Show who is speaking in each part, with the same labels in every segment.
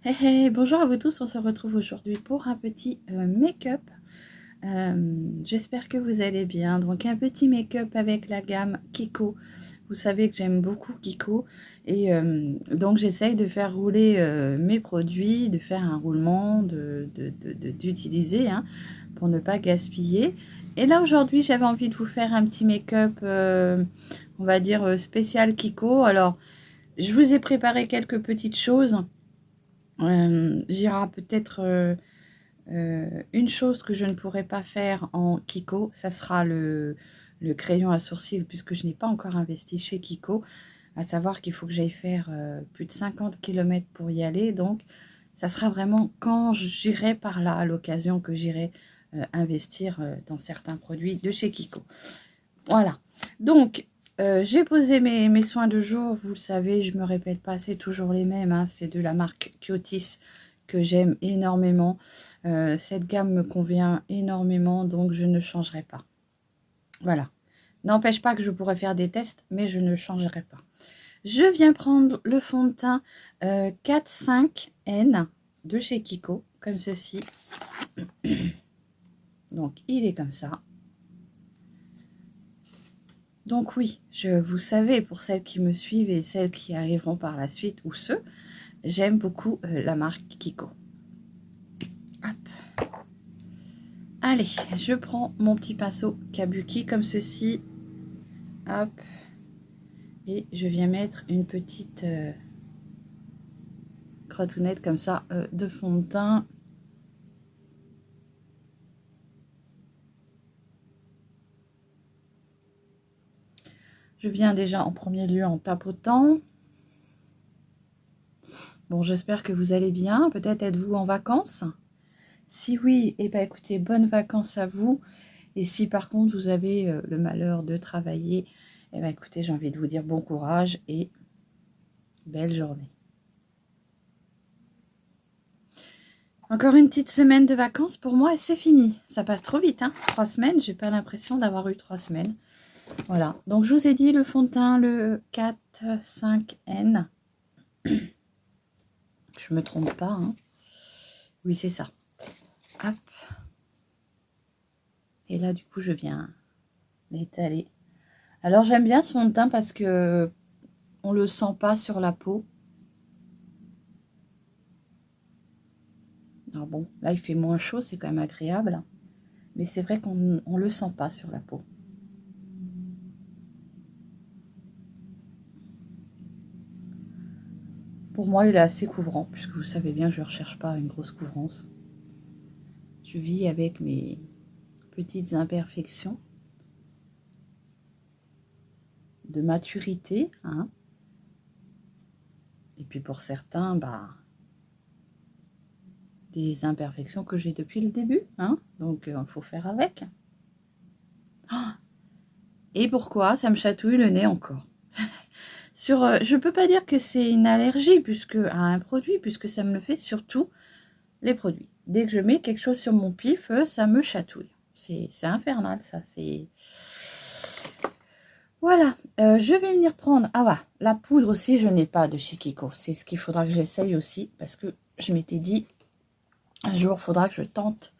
Speaker 1: Hey, hey, bonjour à vous tous, on se retrouve aujourd'hui pour un petit make-up. J'espère que vous allez bien. Donc un petit make-up avec la gamme Kiko. Vous savez que j'aime beaucoup Kiko et donc j'essaye de faire rouler mes produits, de faire un roulement, d'utiliser pour ne pas gaspiller. Et là aujourd'hui j'avais envie de vous faire un petit make-up, on va dire spécial Kiko. Alors je vous ai préparé quelques petites choses. J'irai peut-être une chose que je ne pourrai pas faire en Kiko, ça sera le crayon à sourcils, puisque je n'ai pas encore investi chez Kiko, à savoir qu'il faut que j'aille faire plus de 50 km pour y aller, donc ça sera vraiment quand j'irai par là, à l'occasion que j'irai investir dans certains produits de chez Kiko. Voilà, donc j'ai posé mes soins de jour, vous le savez, je me répète pas, c'est toujours les mêmes, c'est de la marque Kiotis que j'aime énormément. Cette gamme me convient énormément, donc je ne changerai pas. Voilà, n'empêche pas que je pourrais faire des tests, mais je ne changerai pas. Je viens prendre le fond de teint 4-5N de chez Kiko, comme ceci. Donc il est comme ça. Donc oui, vous savez, pour celles qui me suivent et celles qui arriveront par la suite, ou ceux, j'aime beaucoup la marque Kiko. Hop. Allez, je prends mon petit pinceau Kabuki comme ceci. Hop. Et je viens mettre une petite crotounette comme ça de fond de teint. Je viens déjà en premier lieu en tapotant. Bon, j'espère que vous allez bien. Peut-être êtes-vous en vacances? Si oui, eh bien, écoutez, bonnes vacances à vous. Et si par contre vous avez le malheur de travailler, eh bien, écoutez, j'ai envie de vous dire bon courage et belle journée. Encore une petite semaine de vacances pour moi et c'est fini. Ça passe trop vite, 3 semaines, j'ai pas l'impression d'avoir eu 3 semaines. Voilà, donc je vous ai dit le fond de teint, le 4-5N. Je me trompe pas, Oui, c'est ça. Hop. Et là, du coup, je viens l'étaler. Alors, j'aime bien ce fond de teint parce que on le sent pas sur la peau. Alors bon, là, il fait moins chaud, c'est quand même agréable. Mais c'est vrai qu'on ne le sent pas sur la peau. Pour moi, il est assez couvrant, puisque vous savez bien, je ne recherche pas une grosse couvrance. Je vis avec mes petites imperfections de maturité. Et puis pour certains, des imperfections que j'ai depuis le début. Donc, il faut faire avec. Et pourquoi ça me chatouille le nez encore? Je peux pas dire que c'est une allergie à un produit, puisque ça me le fait surtout les produits. Dès que je mets quelque chose sur mon pif, ça me chatouille. C'est infernal, ça. Voilà, je vais venir prendre... Ah ouais, la poudre aussi, je n'ai pas de chez Kiko. C'est ce qu'il faudra que j'essaye aussi, parce que je m'étais dit, un jour, il faudra que je tente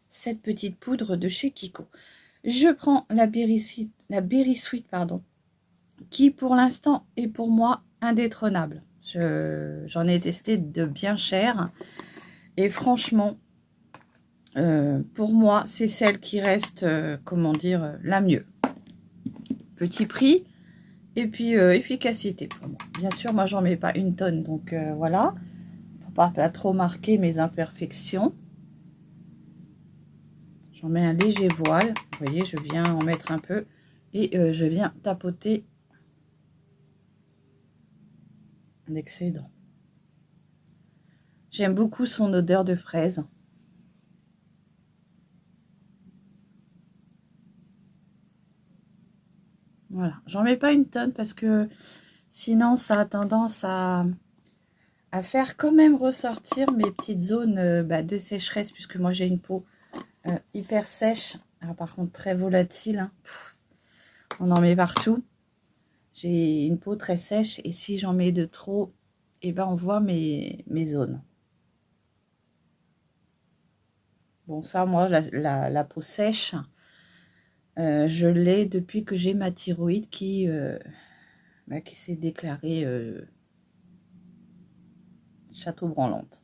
Speaker 1: cette petite poudre de chez Kiko. Je prends la Berry Sweet, pardon, qui pour l'instant est pour moi indétrônable. J'en ai testé de bien cher. Et franchement, pour moi, c'est celle qui reste, comment dire, la mieux. Petit prix et puis efficacité pour moi. Bien sûr, moi, j'en mets pas une tonne, donc voilà. Pour pas trop marquer mes imperfections. J'en mets un léger voile. Vous voyez, je viens en mettre un peu. Et je viens tapoter l'excédent. J'aime beaucoup son odeur de fraise. Voilà, j'en mets pas une tonne parce que sinon ça a tendance à faire quand même ressortir mes petites zones de sécheresse, puisque moi j'ai une peau hyper sèche, alors par contre très volatile. On en met partout. J'ai une peau très sèche et si j'en mets de trop, on voit mes zones. Bon, ça, moi, la peau sèche, je l'ai depuis que j'ai ma thyroïde qui s'est déclarée chateau branlante.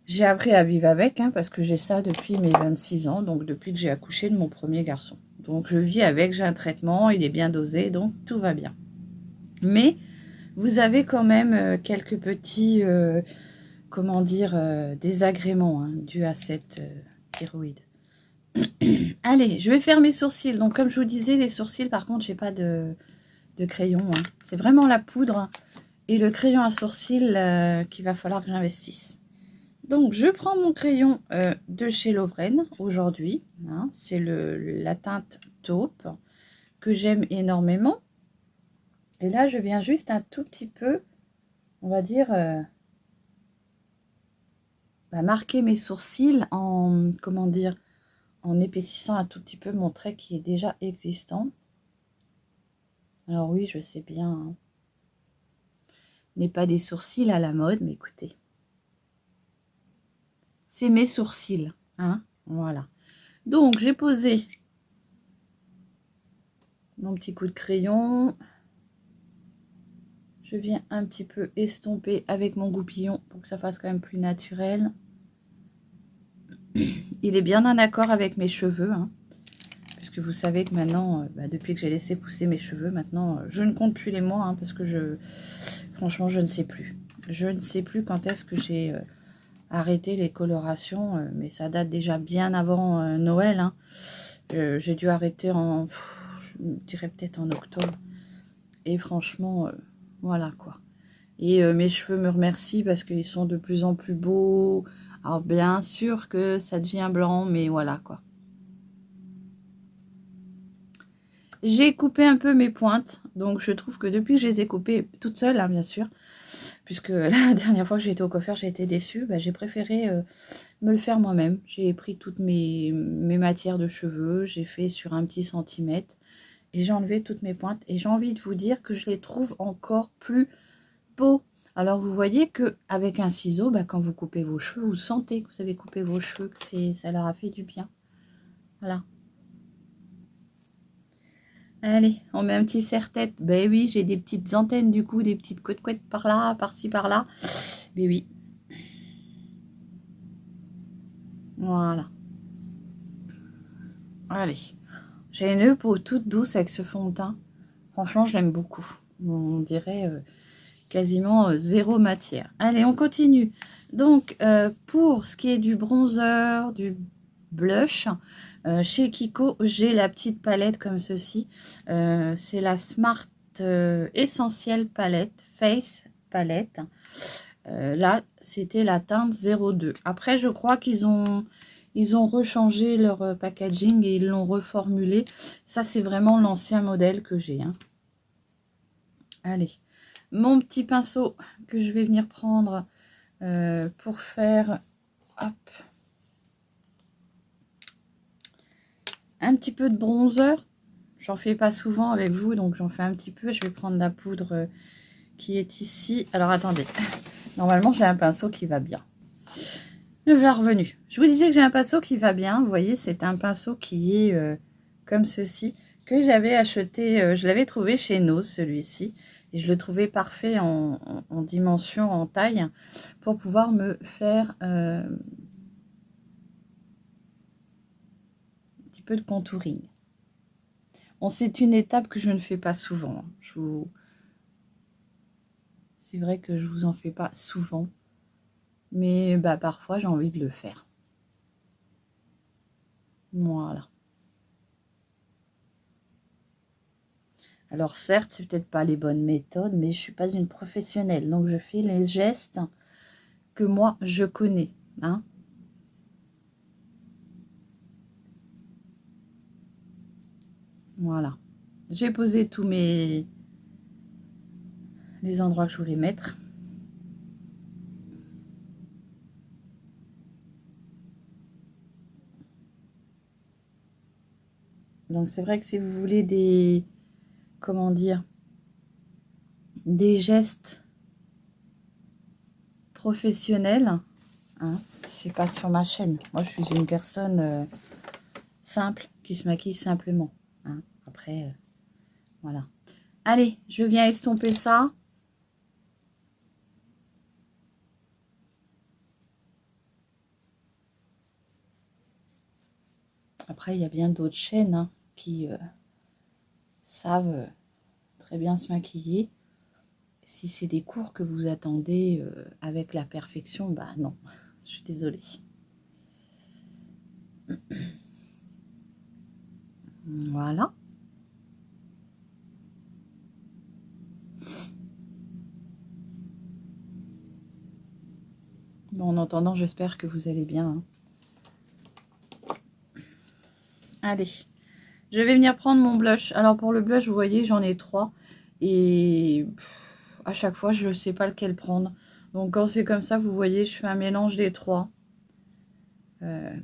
Speaker 1: J'ai appris à vivre avec, hein, parce que j'ai ça depuis mes 26 ans, donc depuis que j'ai accouché de mon premier garçon. Donc je vis avec, j'ai un traitement, il est bien dosé, donc tout va bien. Mais vous avez quand même quelques petits, comment dire, désagréments hein, dus à cette thyroïde. Allez, je vais faire mes sourcils. Donc comme je vous disais, les sourcils, par contre, j'ai pas de crayon. Hein. C'est vraiment la poudre et le crayon à sourcils qu'il va falloir que j'investisse. Donc, je prends mon crayon de chez Lovren aujourd'hui. Hein, c'est la teinte taupe que j'aime énormément. Et là, je viens juste un tout petit peu, on va dire, marquer mes sourcils en, comment dire, en épaississant un tout petit peu mon trait qui est déjà existant. Alors oui, je sais bien, hein, n'est pas des sourcils à la mode, mais écoutez. C'est mes sourcils, hein, voilà. Donc, j'ai posé mon petit coup de crayon. Je viens un petit peu estomper avec mon goupillon pour que ça fasse quand même plus naturel. Il est bien en accord avec mes cheveux, hein, puisque vous savez que maintenant, depuis que j'ai laissé pousser mes cheveux, maintenant, je ne compte plus les mois, hein, parce que franchement, je ne sais plus. Je ne sais plus quand est-ce que j'ai arrêté les colorations, mais ça date déjà bien avant Noël. Hein. J'ai dû arrêter en, je dirais peut-être en octobre. Et franchement, voilà quoi. Et mes cheveux me remercient parce qu'ils sont de plus en plus beaux. Alors bien sûr que ça devient blanc, mais voilà quoi. J'ai coupé un peu mes pointes. Donc je trouve que depuis que je les ai coupées toute seule, hein, bien sûr, puisque la dernière fois que j'ai été au coiffeur, j'ai été déçue, j'ai préféré me le faire moi-même. J'ai pris toutes mes matières de cheveux, j'ai fait sur un petit centimètre et j'ai enlevé toutes mes pointes. Et j'ai envie de vous dire que je les trouve encore plus beaux. Alors vous voyez que avec un ciseau, quand vous coupez vos cheveux, vous sentez que vous avez coupé vos cheveux, que ça leur a fait du bien. Voilà. Allez, on met un petit serre-tête. Ben oui, j'ai des petites antennes du coup, des petites couettes par là, par-ci, par-là. Ben oui. Voilà. Allez. J'ai une peau toute douce avec ce fond de teint. Franchement, je l'aime beaucoup. On dirait quasiment zéro matière. Allez, on continue. Donc, pour ce qui est du bronzer, du blush, chez Kiko, j'ai la petite palette comme ceci. C'est la Smart Essentiel Palette, Face Palette. Là, c'était la teinte 02. Après, je crois qu'ils ont rechangé leur packaging et ils l'ont reformulé. Ça, c'est vraiment l'ancien modèle que j'ai. Hein. Allez, mon petit pinceau que je vais venir prendre pour faire hop, un petit peu de bronzer. J'en fais pas souvent avec vous, donc j'en fais un petit peu. Je vais prendre la poudre qui est ici. Alors, attendez. Normalement, j'ai un pinceau qui va bien. Le voilà revenu. Je vous disais que j'ai un pinceau qui va bien. Vous voyez, c'est un pinceau qui est comme ceci, que j'avais acheté. Je l'avais trouvé chez Nose, celui-ci. Et je le trouvais parfait en dimension, en taille, pour pouvoir me faire un petit peu de contouring. Bon, c'est une étape que je ne fais pas souvent. C'est vrai que je vous en fais pas souvent. Mais parfois, j'ai envie de le faire. Voilà. Alors certes, c'est peut-être pas les bonnes méthodes, mais je suis pas une professionnelle. Donc je fais les gestes que moi, je connais. Hein. Voilà. J'ai posé tous les endroits que je voulais mettre. Donc c'est vrai que si vous voulez des, comment dire, des gestes professionnels, hein, c'est pas sur ma chaîne. Moi, je suis une personne simple, qui se maquille simplement. Hein. Après, voilà. Allez, je viens estomper ça. Après, il y a bien d'autres chaînes hein, qui savent très bien se maquiller. Si c'est des cours que vous attendez avec la perfection, bah non, je suis désolée. Voilà. Bon, en attendant, j'espère que vous allez bien. Hein. Allez, je vais venir prendre mon blush. Alors pour le blush, vous voyez, j'en ai 3. Et à chaque fois, je ne sais pas lequel prendre. Donc quand c'est comme ça, vous voyez, je fais un mélange des 3.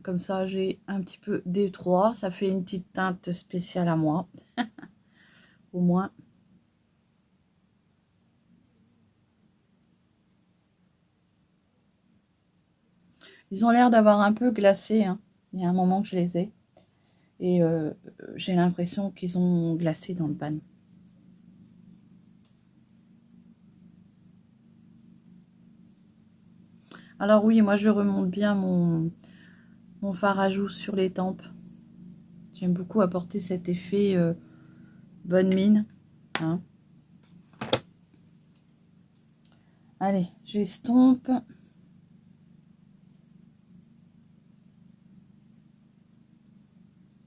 Speaker 1: Comme ça, j'ai un petit peu des 3. Ça fait une petite teinte spéciale à moi. Au moins. Ils ont l'air d'avoir un peu glacé. Hein. Il y a un moment que je les ai. Et j'ai l'impression qu'ils ont glacé dans le pan. Alors oui, moi je remonte bien mon fard à joues sur les tempes. J'aime beaucoup apporter cet effet bonne mine. Hein. Allez, j'estompe.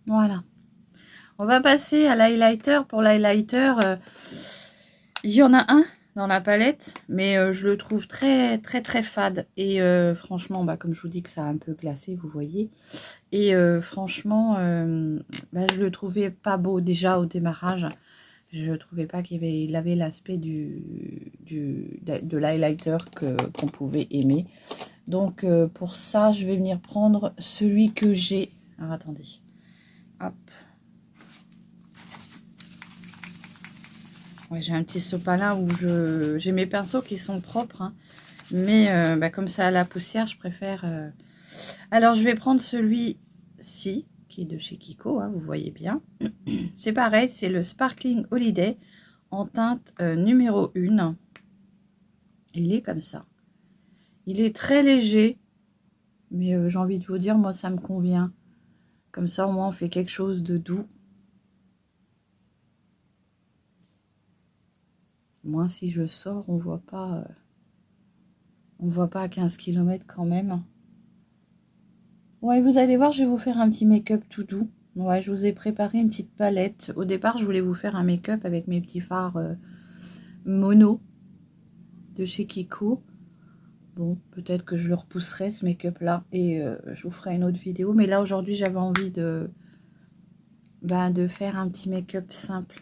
Speaker 1: Voilà. On va passer à l'highlighter. Pour l'highlighter, il y en a un dans la palette, mais je le trouve très fade. Et franchement, bah, comme je vous dis que ça a un peu glacé, vous voyez. Et franchement, bah, je le trouvais pas beau déjà au démarrage. Je ne trouvais pas qu'il avait l'aspect de l'highlighter qu'on pouvait aimer. Donc pour ça, je vais venir prendre celui que j'ai. Alors attendez. Hop. Ouais, j'ai un petit sopalin où j'ai mes pinceaux qui sont propres. Hein, mais bah, comme ça a la poussière, je préfère... Alors je vais prendre celui-ci, qui est de chez Kiko, hein, vous voyez bien. C'est pareil, c'est le Sparkling Holiday en teinte numéro 1. Il est comme ça. Il est très léger, mais j'ai envie de vous dire, moi ça me convient. Comme ça au moins on fait quelque chose de doux. Moi si je sors, on voit pas à 15 km quand même. Ouais, vous allez voir, je vais vous faire un petit make-up tout doux. Ouais, je vous ai préparé une petite palette. Au départ, je voulais vous faire un make-up avec mes petits fards mono de chez Kiko. Bon, peut-être que je le repousserai ce make-up là et je vous ferai une autre vidéo. Mais là, aujourd'hui, j'avais envie de faire un petit make-up simple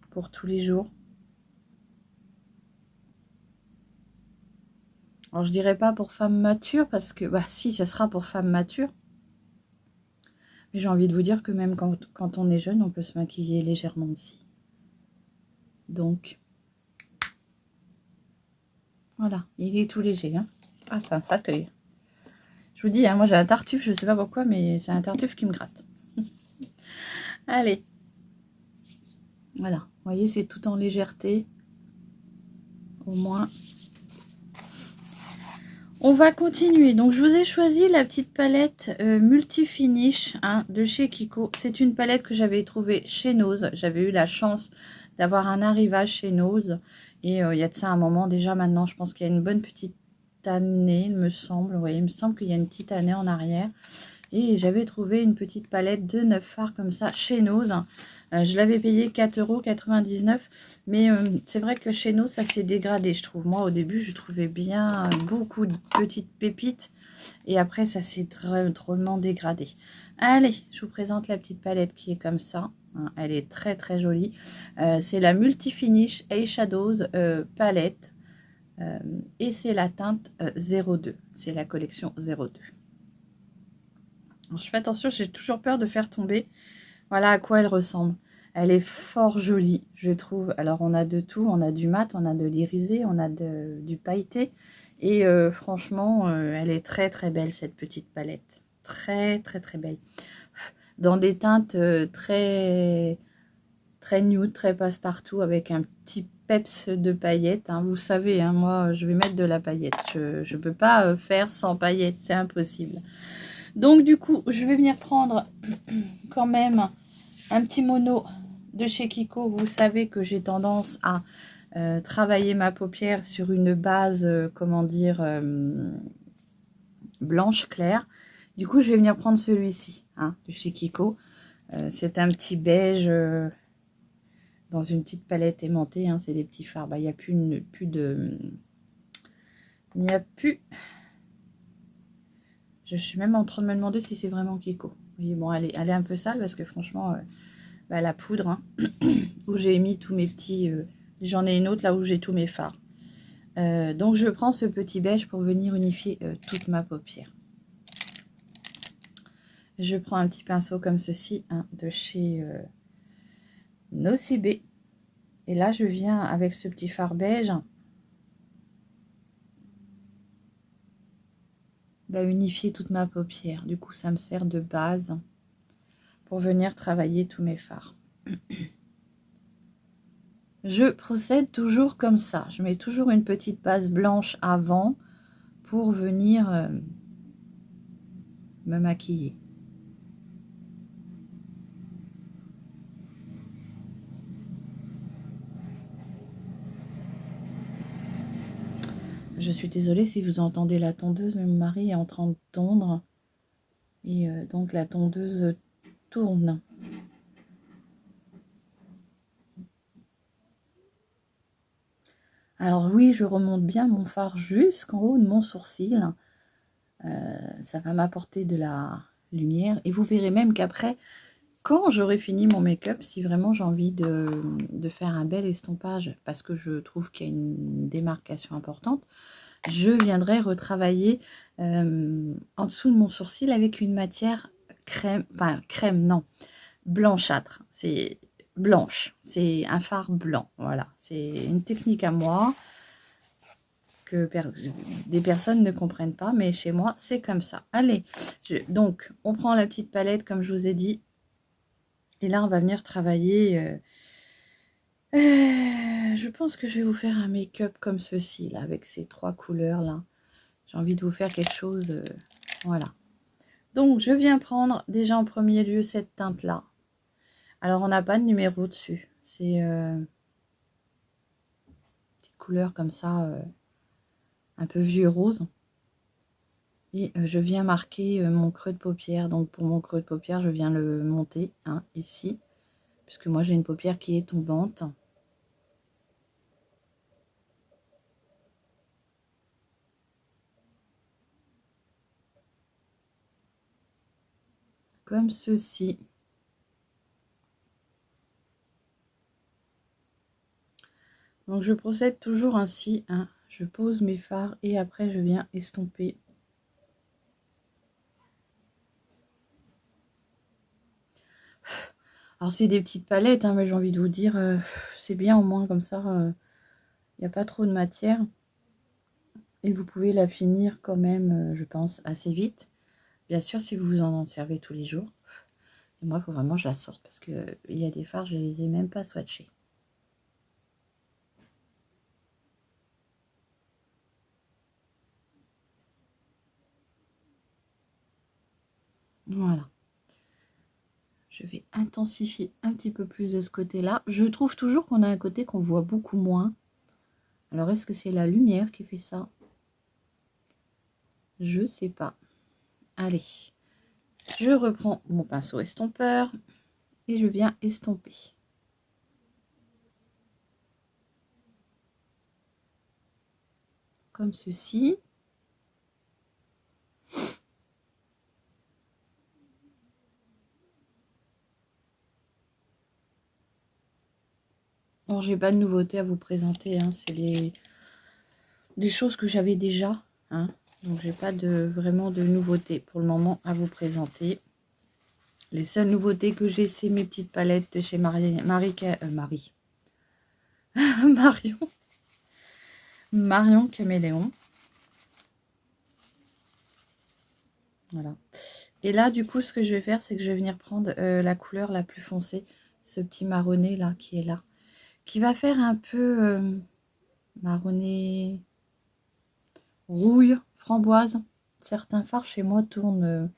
Speaker 1: pour tous les jours. Alors, je dirais pas pour femme mature parce que, bah si, ça sera pour femme mature. Mais j'ai envie de vous dire que même quand on est jeune, on peut se maquiller légèrement aussi. Donc, voilà, il est tout léger. Hein. Ah, c'est un sacré. Je vous dis, hein, moi j'ai un tartuffe, je sais pas pourquoi, mais c'est un tartuffe qui me gratte. Allez. Voilà, vous voyez, c'est tout en légèreté. Au moins. On va continuer. Donc, je vous ai choisi la petite palette Multi-Finish hein, de chez Kiko. C'est une palette que j'avais trouvée chez Nose. J'avais eu la chance d'avoir un arrivage chez Nose. Et il y a de ça un moment. Déjà, maintenant, je pense qu'il y a une bonne petite année, il me semble. Oui, il me semble qu'il y a une petite année en arrière. Et j'avais trouvé une petite palette de 9 fards comme ça chez Nose. Je l'avais payé 4,99 €. Mais c'est vrai que chez nous, ça s'est dégradé, je trouve. Moi, au début, je trouvais bien beaucoup de petites pépites. Et après, ça s'est drôlement dégradé. Allez, je vous présente la petite palette qui est comme ça. Hein, elle est très jolie. C'est la Multi-Finish Eyeshadows palette. Et c'est la teinte 02. C'est la collection 02. Alors, je fais attention, j'ai toujours peur de faire tomber. Voilà à quoi elle ressemble. Elle est fort jolie, je trouve. Alors, on a de tout. On a du mat, on a de l'irisé, on a du pailleté. Et franchement, elle est très très belle cette petite palette. Très très très belle. Dans des teintes très nude, très passe-partout avec un petit peps de paillettes. Hein. Vous savez, hein, moi je vais mettre de la paillette. Je ne peux pas faire sans paillettes, c'est impossible. Donc du coup, je vais venir prendre quand même un petit mono de chez Kiko. Vous savez que j'ai tendance à travailler ma paupière sur une base, comment dire, blanche claire. Du coup, je vais venir prendre celui-ci, hein, de chez Kiko. C'est un petit beige dans une petite palette aimantée. Hein, c'est des petits fards. Il n'y a plus de... Il n'y a plus... Je suis même en train de me demander si c'est vraiment Kiko. Vous voyez, bon, elle est un peu sale parce que franchement, la poudre, hein, où j'ai mis tous mes petits... J'en ai une autre là où j'ai tous mes fards. Donc je prends ce petit beige pour venir unifier toute ma paupière. Je prends un petit pinceau comme ceci, hein, de chez Nocibé. Et là je viens avec ce petit fard beige unifier toute ma paupière. Du coup ça me sert de base pour venir travailler tous mes fards. Je procède toujours comme ça. Je mets toujours une petite base blanche avant pour venir me maquiller. Je suis désolée si vous entendez la tondeuse, mais mon mari est en train de tondre. Et donc la tondeuse tourne. Alors oui, je remonte bien mon fard jusqu'en haut de mon sourcil. Ça va m'apporter de la lumière. Et vous verrez même qu'après, quand j'aurai fini mon make-up, si vraiment j'ai envie de faire un bel estompage, parce que je trouve qu'il y a une démarcation importante, je viendrai retravailler en dessous de mon sourcil avec une matière crème, enfin crème, non, blanchâtre. C'est blanche, c'est un fard blanc, voilà. C'est une technique à moi que des personnes ne comprennent pas, mais chez moi, c'est comme ça. Allez, donc, on prend la petite palette, comme je vous ai dit, et là, on va venir travailler... je pense que je vais vous faire un make-up comme ceci, là, avec ces trois couleurs-là. J'ai envie de vous faire quelque chose... voilà. Donc, je viens prendre déjà en premier lieu cette teinte-là. Alors, on n'a pas de numéro dessus. C'est une petite couleur comme ça, un peu vieux rose. Et je viens marquer mon creux de paupière. Donc, pour mon creux de paupière, je viens le monter, hein, ici. Puisque moi, j'ai une paupière qui est tombante. Comme ceci. Donc je procède toujours ainsi, hein. Je pose mes fards et après je viens estomper. Alors c'est des petites palettes, hein, mais j'ai envie de vous dire, c'est bien au moins comme ça, il n'y a pas trop de matière. Et vous pouvez la finir quand même, je pense, assez vite. Bien sûr, si vous en servez tous les jours. Et moi, il faut vraiment que je la sorte parce qu'il y a des fards, je ne les ai même pas swatchés. Voilà. Je vais intensifier un petit peu plus de ce côté-là. Je trouve toujours qu'on a un côté qu'on voit beaucoup moins. Alors, est-ce que c'est la lumière qui fait ça? Je sais pas. Allez, je reprends mon pinceau estompeur et je viens estomper. Comme ceci. Alors, j'ai pas de nouveauté à vous présenter, hein. C'est des choses que j'avais déjà, hein. Donc, j'ai pas vraiment de nouveauté pour le moment à vous présenter. Les seules nouveautés que j'ai, c'est mes petites palettes de chez Marion Caméléon. Voilà. Et là, du coup, ce que je vais faire, c'est que je vais venir prendre la couleur la plus foncée, ce petit marronné là, qui est là, qui va faire un peu marronné, rouille, framboise. Certains fards chez moi tournent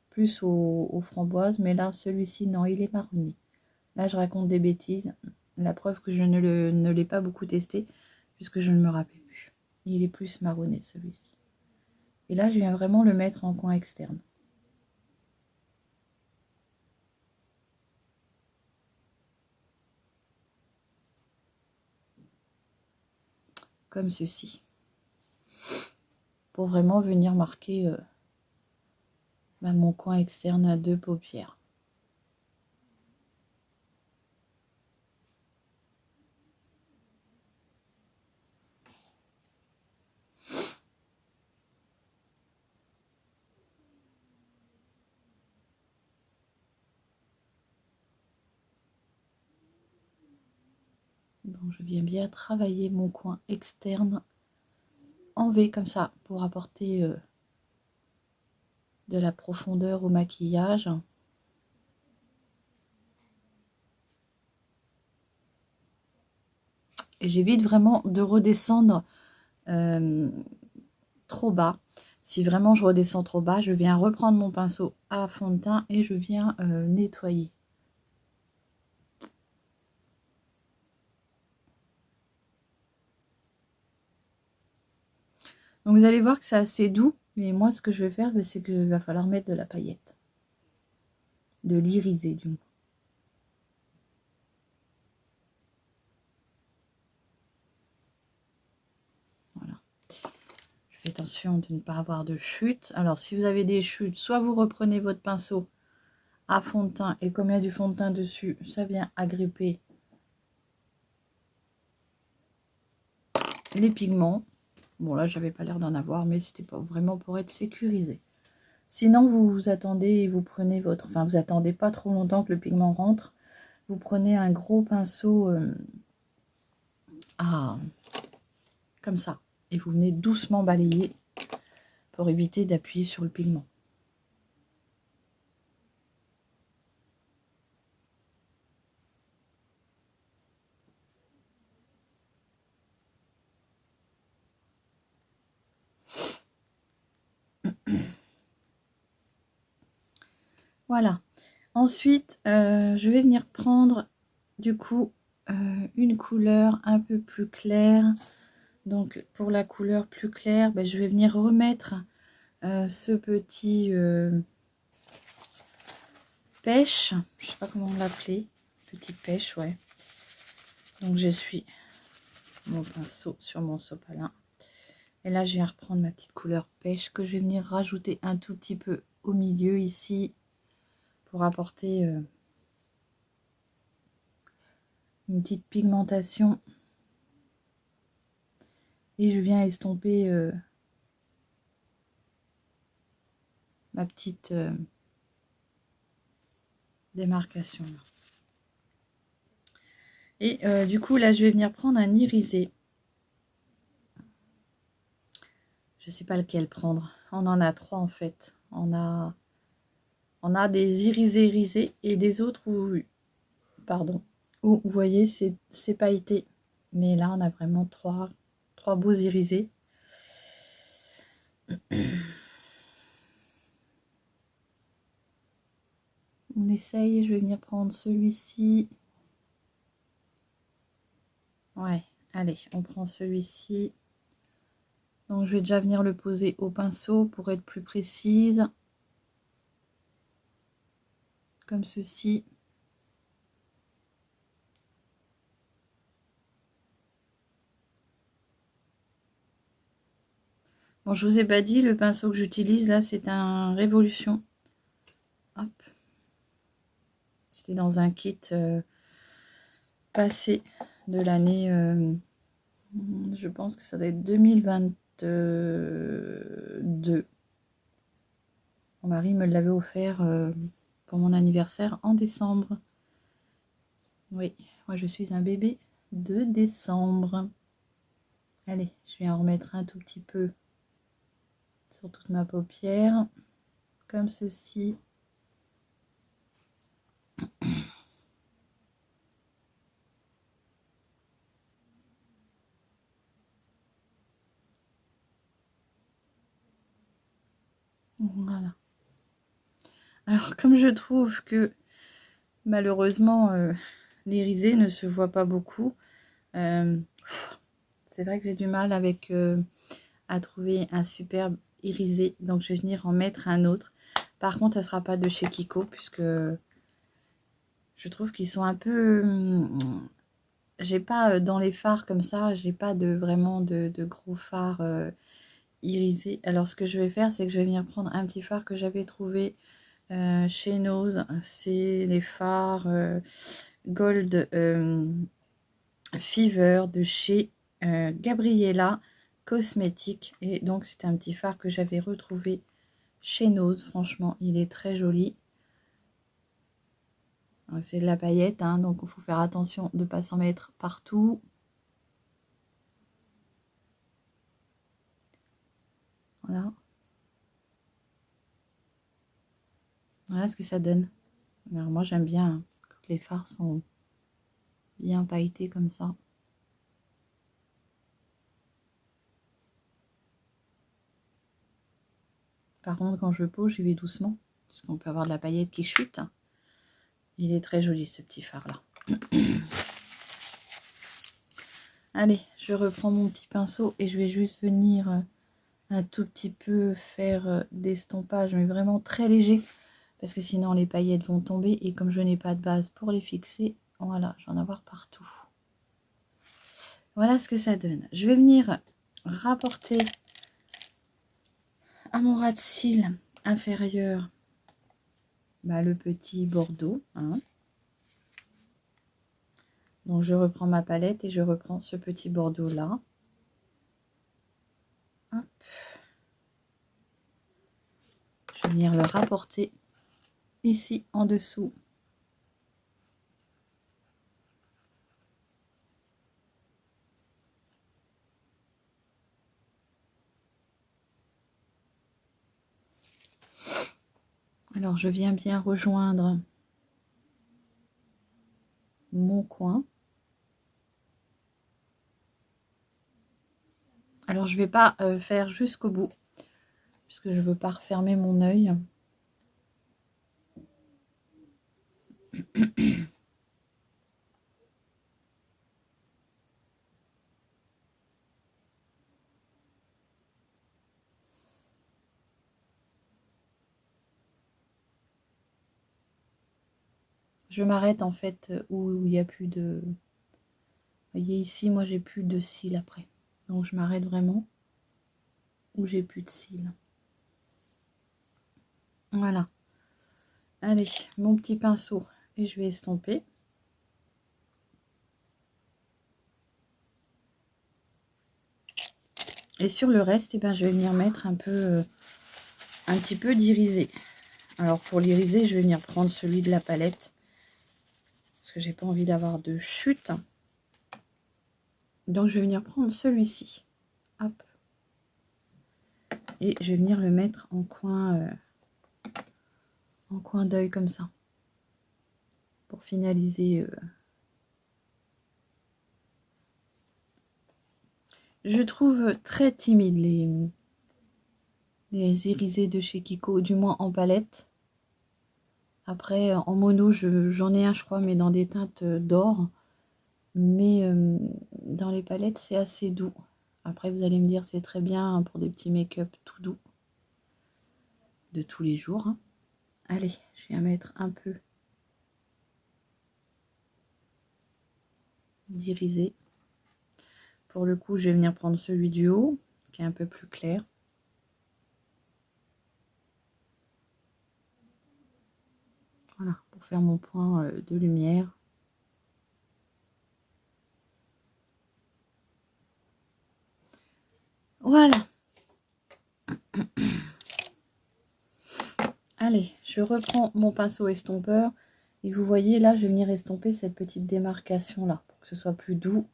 Speaker 1: plus aux framboises, mais là, celui-ci, non, il est marronné. Là, je raconte des bêtises. La preuve que je ne l'ai pas beaucoup testé, puisque je ne me rappelle plus. Il est plus marronné, celui-ci. Et là, je viens vraiment le mettre en coin externe. Comme ceci. Pour vraiment venir marquer mon coin externe de paupières. Donc je viens bien travailler mon coin externe en V comme ça pour apporter de la profondeur au maquillage. Et j'évite vraiment de redescendre trop bas. Si vraiment je redescends trop bas, je viens reprendre mon pinceau à fond de teint et je viens nettoyer. Donc vous allez voir que c'est assez doux, mais moi ce que je vais faire, c'est qu'il va falloir mettre de la paillette. De l'irisé du moins. Voilà. Je fais attention de ne pas avoir de chute. Alors si vous avez des chutes, soit vous reprenez votre pinceau à fond de teint et comme il y a du fond de teint dessus, ça vient agripper les pigments. Bon là j'avais pas l'air d'en avoir, mais c'était pas vraiment pour être sécurisé. Sinon vous vous attendez et vous prenez votre, enfin vous attendez pas trop longtemps que le pigment rentre. Vous prenez un gros pinceau comme ça et vous venez doucement balayer pour éviter d'appuyer sur le pigment. Voilà. Ensuite, je vais venir prendre du coup une couleur un peu plus claire. Donc pour la couleur plus claire, je vais venir remettre ce petit pêche. Je sais pas comment l'appeler. Petit pêche, ouais. Donc j'essuie mon pinceau sur mon sopalin. Et là, je viens reprendre ma petite couleur pêche que je vais venir rajouter un tout petit peu au milieu ici pour apporter une petite pigmentation. Et je viens estomper ma petite démarcation. Et du coup, là, je vais venir prendre un irisé. Je ne sais pas lequel prendre. On en a 3 en fait. On a des irisés et des autres où, pardon, où vous voyez, c'est pailleté. Mais là, on a vraiment 3 beaux irisés. On essaye, je vais venir prendre celui-ci. Ouais, allez, on prend celui-ci. Donc je vais déjà venir le poser au pinceau pour être plus précise. Comme ceci. Bon, je vous ai pas dit, le pinceau que j'utilise là, c'est un Révolution. Hop. C'était dans un kit passé de l'année, je pense que ça doit être 2022. Mon mari me l'avait offert pour mon anniversaire en décembre. Oui, moi je suis un bébé de décembre. Allez, je vais en remettre un tout petit peu sur toute ma paupière. comme ceci. Voilà. Alors, comme je trouve que malheureusement, l'irisé ne se voit pas beaucoup, c'est vrai que j'ai du mal avec à trouver un superbe irisé. Donc, je vais venir en mettre un autre. Par contre, ça ne sera pas de chez Kiko, puisque je trouve qu'ils sont un peu... j'ai pas dans les fards comme ça, j'ai pas vraiment de gros fards irisés. Alors, ce que je vais faire, c'est que je vais venir prendre un petit fard que j'avais trouvé chez Nose. C'est les fards Gold Fever de chez Gabriella Cosmétique. Et donc, c'est un petit fard que j'avais retrouvé chez Nose. Franchement, il est très joli. C'est de la paillette, hein, donc il faut faire attention de ne pas s'en mettre partout. Voilà. Voilà ce que ça donne. Alors moi, j'aime bien quand les fards sont bien pailletés comme ça. Par contre, quand je pose, j'y vais doucement, parce qu'on peut avoir de la paillette qui chute. Il est très joli, ce petit fard-là. Allez, je reprends mon petit pinceau et je vais juste venir un tout petit peu faire d'estompage, mais vraiment très léger, parce que sinon les paillettes vont tomber, et comme je n'ai pas de base pour les fixer, voilà, je vais en avoir partout. Voilà ce que ça donne. Je vais venir rapporter à mon ras de cils inférieur le petit bordeaux. Hein. Donc je reprends ma palette et je reprends ce petit bordeaux là. Hop. Je vais venir le rapporter ici en dessous. Alors je viens bien rejoindre mon coin. Alors je vais pas faire jusqu'au bout, puisque je veux pas refermer mon œil. Je m'arrête en fait où il n'y a plus de... Vous voyez ici, moi j'ai plus de cils après. Donc je m'arrête vraiment où j'ai plus de cils. Voilà. Allez, mon petit pinceau et je vais estomper. Et sur le reste, eh ben, je vais venir mettre un petit peu d'irisé. Alors pour l'iriser, je vais venir prendre celui de la palette, parce que j'ai pas envie d'avoir de chute. Donc je vais venir prendre celui-ci. Hop. Et je vais venir le mettre en coin d'œil comme ça. Pour finaliser. Je trouve très timide les irisés de chez Kiko, du moins en palette. Après, en mono, j'en ai un, je crois, mais dans des teintes d'or. Mais dans les palettes, c'est assez doux. Après, vous allez me dire, c'est très bien pour des petits make-up tout doux. De tous les jours. Hein. Allez, je viens mettre un peu d'irisé. Pour le coup, je vais venir prendre celui du haut, qui est un peu plus clair. Voilà, pour faire mon point de lumière. Voilà. Allez, je reprends mon pinceau estompeur. Et vous voyez, là, je vais venir estomper cette petite démarcation-là, pour que ce soit plus doux.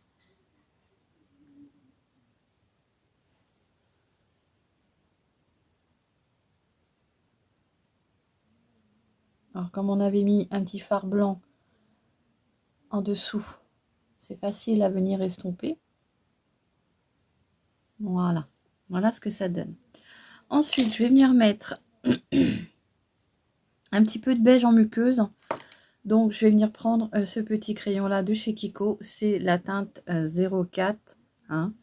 Speaker 1: Alors comme on avait mis un petit fard blanc en dessous, c'est facile à venir estomper. Voilà, voilà ce que ça donne. Ensuite, je vais venir mettre un petit peu de beige en muqueuse. Donc, je vais venir prendre ce petit crayon-là de chez Kiko. C'est la teinte 04. Hein,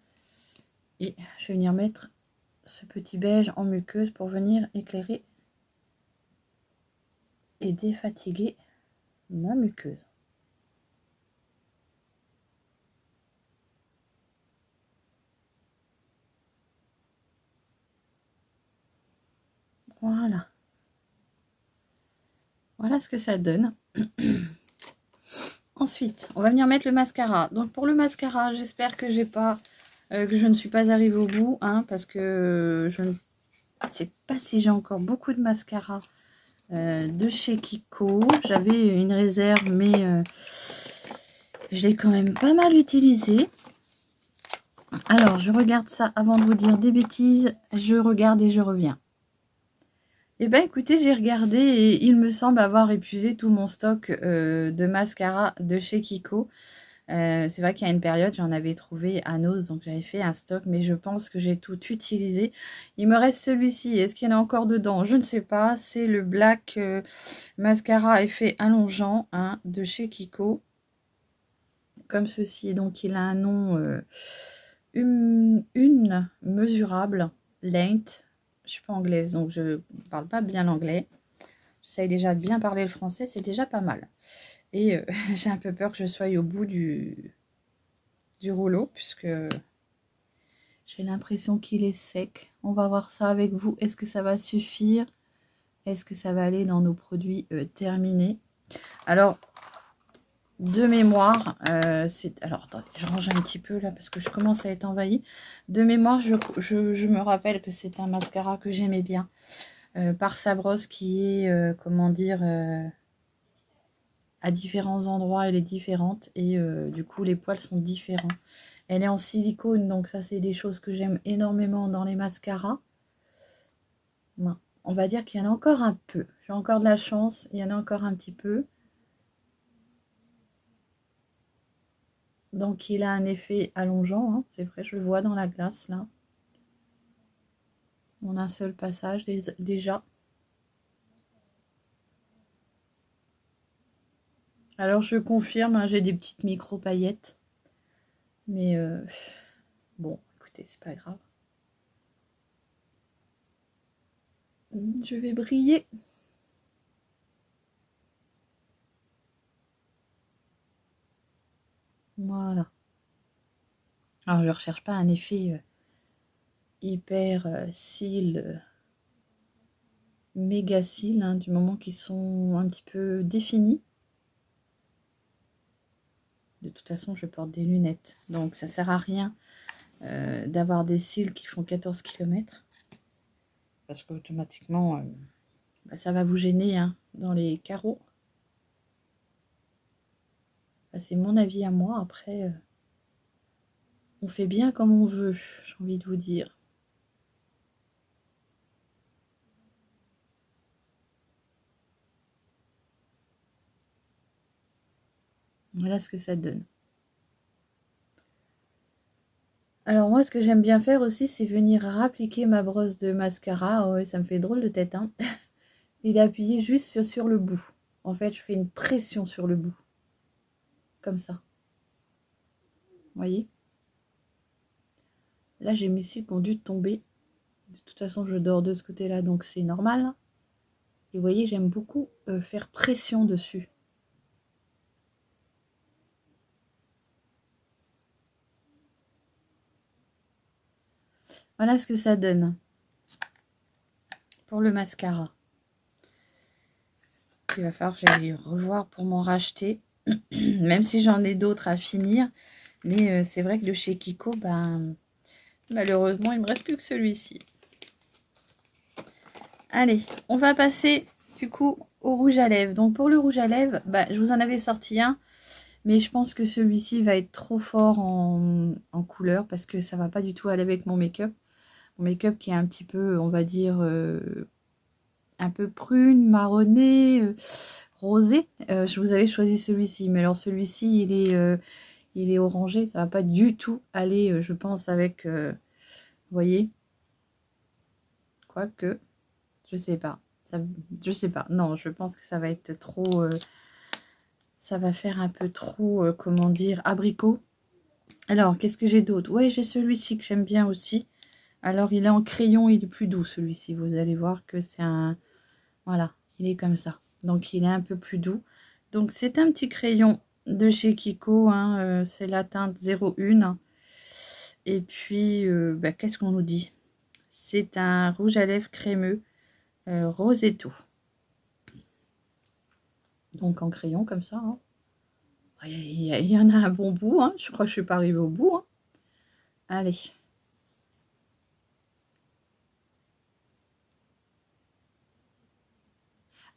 Speaker 1: et je vais venir mettre ce petit beige en muqueuse pour venir éclairer et défatiguer ma muqueuse. Voilà. Voilà ce que ça donne. Ensuite, on va venir mettre le mascara. Donc pour le mascara, j'espère que je ne suis pas arrivée au bout, hein, parce que je ne sais pas si j'ai encore beaucoup de mascara de chez Kiko. J'avais une réserve, mais je l'ai quand même pas mal utilisée. Alors, je regarde ça avant de vous dire des bêtises. Je regarde et je reviens. Eh bien, écoutez, j'ai regardé et il me semble avoir épuisé tout mon stock de mascara de chez Kiko. C'est vrai qu'il y a une période, j'en avais trouvé à Nose, donc j'avais fait un stock, mais je pense que j'ai tout utilisé. Il me reste celui-ci. Est-ce qu'il y en a encore dedans? Je ne sais pas. C'est le Black Mascara effet allongeant, hein, de chez Kiko. Comme ceci. Donc, il a un nom une mesurable, length. Je suis pas anglaise, donc je ne parle pas bien l'anglais. J'essaye déjà de bien parler le français, c'est déjà pas mal. Et j'ai un peu peur que je sois au bout du rouleau, puisque j'ai l'impression qu'il est sec. On va voir ça avec vous. Est-ce que ça va suffire? Est-ce que ça va aller dans nos produits terminés? Alors, de mémoire, alors, attendez, je range un petit peu là, parce que je commence à être envahie. De mémoire, je me rappelle que c'est un mascara que j'aimais bien. Par sa brosse qui est, comment dire, à différents endroits, elle est différente. Et du coup, les poils sont différents. Elle est en silicone, donc ça, c'est des choses que j'aime énormément dans les mascaras. Bon, on va dire qu'il y en a encore un peu. J'ai encore de la chance, il y en a encore un petit peu. Donc, il a un effet allongeant, hein. C'est vrai, je le vois dans la glace, là. En un seul passage, déjà. Alors, je confirme, hein, j'ai des petites micro-paillettes. Mais, bon, écoutez, c'est pas grave. Je vais briller. Voilà. Alors, je ne recherche pas un effet hyper cils, méga cils, hein, du moment qu'ils sont un petit peu définis. De toute façon, je porte des lunettes, donc ça sert à rien d'avoir des cils qui font 14 km. Parce qu'automatiquement, bah, ça va vous gêner, hein, dans les carreaux. Bah, c'est mon avis à moi. Après, on fait bien comme on veut, j'ai envie de vous dire. Voilà ce que ça donne. Alors moi, ce que j'aime bien faire aussi, c'est venir appliquer ma brosse de mascara. Oh, ouais, ça me fait drôle de tête, hein. Et d'appuyer juste sur le bout. En fait, je fais une pression sur le bout. Comme ça. Vous voyez? Là, j'ai mes cils qui ont dû tomber. De toute façon, je dors de ce côté-là, donc c'est normal. Et vous voyez, j'aime beaucoup faire pression dessus. Voilà ce que ça donne pour le mascara. Il va falloir que j'aille revoir pour m'en racheter, même si j'en ai d'autres à finir. Mais c'est vrai que de chez Kiko, ben, malheureusement, il ne me reste plus que celui-ci. Allez, on va passer du coup au rouge à lèvres. Donc pour le rouge à lèvres, bah, je vous en avais sorti un. Mais je pense que celui-ci va être trop fort en couleur parce que ça va pas du tout aller avec mon make-up. Mon make-up qui est un petit peu, on va dire, un peu prune, marronné, rosé. Je vous avais choisi celui-ci, mais alors celui-ci, il est orangé. Ça va pas du tout aller, je pense, avec... vous voyez? Quoique, je sais pas. Ça, je sais pas. Non, je pense que ça va être trop... ça va faire un peu trop, comment dire, abricot. Alors, qu'est-ce que j'ai d'autre? Ouais, j'ai celui-ci que j'aime bien aussi. Alors, il est en crayon, il est plus doux, celui-ci. Vous allez voir que c'est un... Voilà, il est comme ça. Donc, il est un peu plus doux. Donc, c'est un petit crayon de chez Kiko. Hein, c'est la teinte 01. Et puis, bah, qu'est-ce qu'on nous dit? C'est un rouge à lèvres crémeux Rosetto. Donc, en crayon, comme ça. Hein. Il y en a un bon bout. Hein. Je crois que je ne suis pas arrivée au bout. Hein. Allez.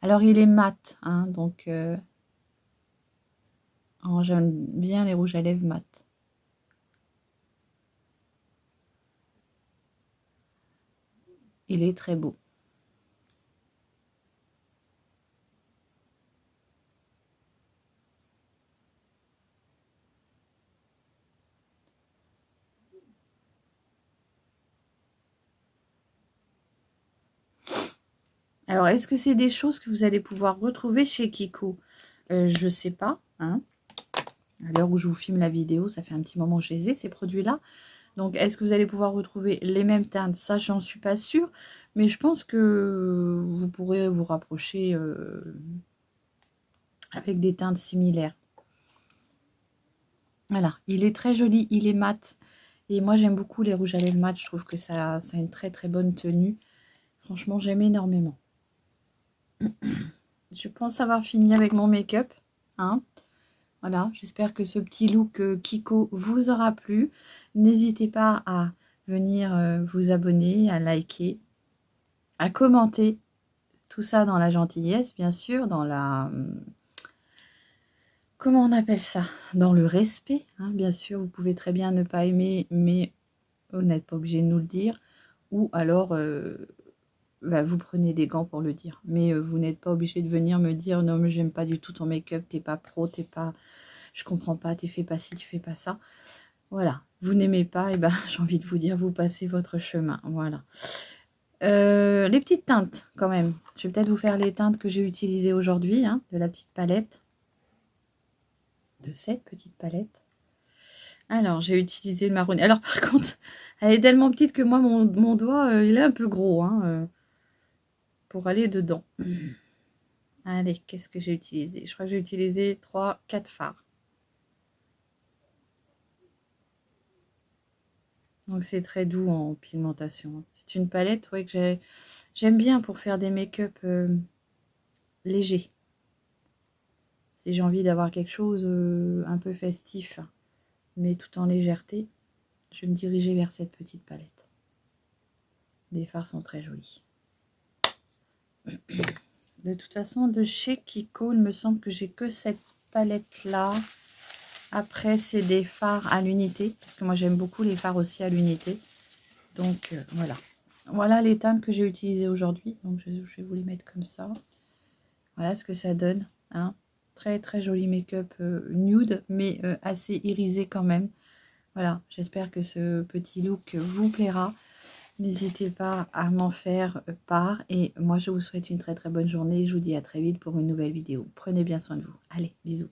Speaker 1: Alors, il est mat, hein, donc j'aime bien les rouges à lèvres mat. Il est très beau. Alors, est-ce que c'est des choses que vous allez pouvoir retrouver chez Kiko? Je ne sais pas. Hein. À l'heure où je vous filme la vidéo, ça fait un petit moment que je les ai, ces produits-là. Donc, est-ce que vous allez pouvoir retrouver les mêmes teintes? Ça, j'en suis pas sûre. Mais je pense que vous pourrez vous rapprocher avec des teintes similaires. Voilà, il est très joli, il est mat. Et moi, j'aime beaucoup les rouges à lèvres mat. Je trouve que ça a une très très bonne tenue. Franchement, j'aime énormément. Je pense avoir fini avec mon make-up. Hein. Voilà, j'espère que ce petit look Kiko vous aura plu. N'hésitez pas à venir vous abonner, à liker, à commenter. Tout ça dans la gentillesse, bien sûr, dans la... comment on appelle ça? Dans le respect, hein, bien sûr. Vous pouvez très bien ne pas aimer, mais vous n'êtes pas obligé de nous le dire. Ou alors... bah, vous prenez des gants pour le dire. Mais vous n'êtes pas obligé de venir me dire non mais j'aime pas du tout ton make-up, t'es pas pro, t'es pas... Je comprends pas, tu fais pas ci, tu fais pas ça. Voilà, vous n'aimez pas, et ben j'ai envie de vous dire, vous passez votre chemin. Voilà. Les petites teintes quand même. Je vais peut-être vous faire les teintes que j'ai utilisées aujourd'hui, hein, de la petite palette. De cette petite palette. Alors, j'ai utilisé le marron. Alors par contre, elle est tellement petite que moi, mon doigt, il est un peu gros. Hein, pour aller dedans. Allez, qu'est-ce que j'ai utilisé? Je crois que j'ai utilisé 3-4 fards. Donc c'est très doux en pigmentation. C'est une palette ouais, que j'aime bien pour faire des make-up légers. Si j'ai envie d'avoir quelque chose un peu festif, mais tout en légèreté, je vais me diriger vers cette petite palette. Les fards sont très jolis. De toute façon, de chez Kiko, il me semble que j'ai que cette palette-là. Après, c'est des fards à l'unité, parce que moi, j'aime beaucoup les fards aussi à l'unité. Donc, voilà. Voilà les teintes que j'ai utilisées aujourd'hui. Donc, je vais vous les mettre comme ça. Voilà ce que ça donne. Hein. Très, très joli make-up nude, mais assez irisé quand même. Voilà, j'espère que ce petit look vous plaira. N'hésitez pas à m'en faire part. Et moi, je vous souhaite une très, très bonne journée. Je vous dis à très vite pour une nouvelle vidéo. Prenez bien soin de vous. Allez, bisous.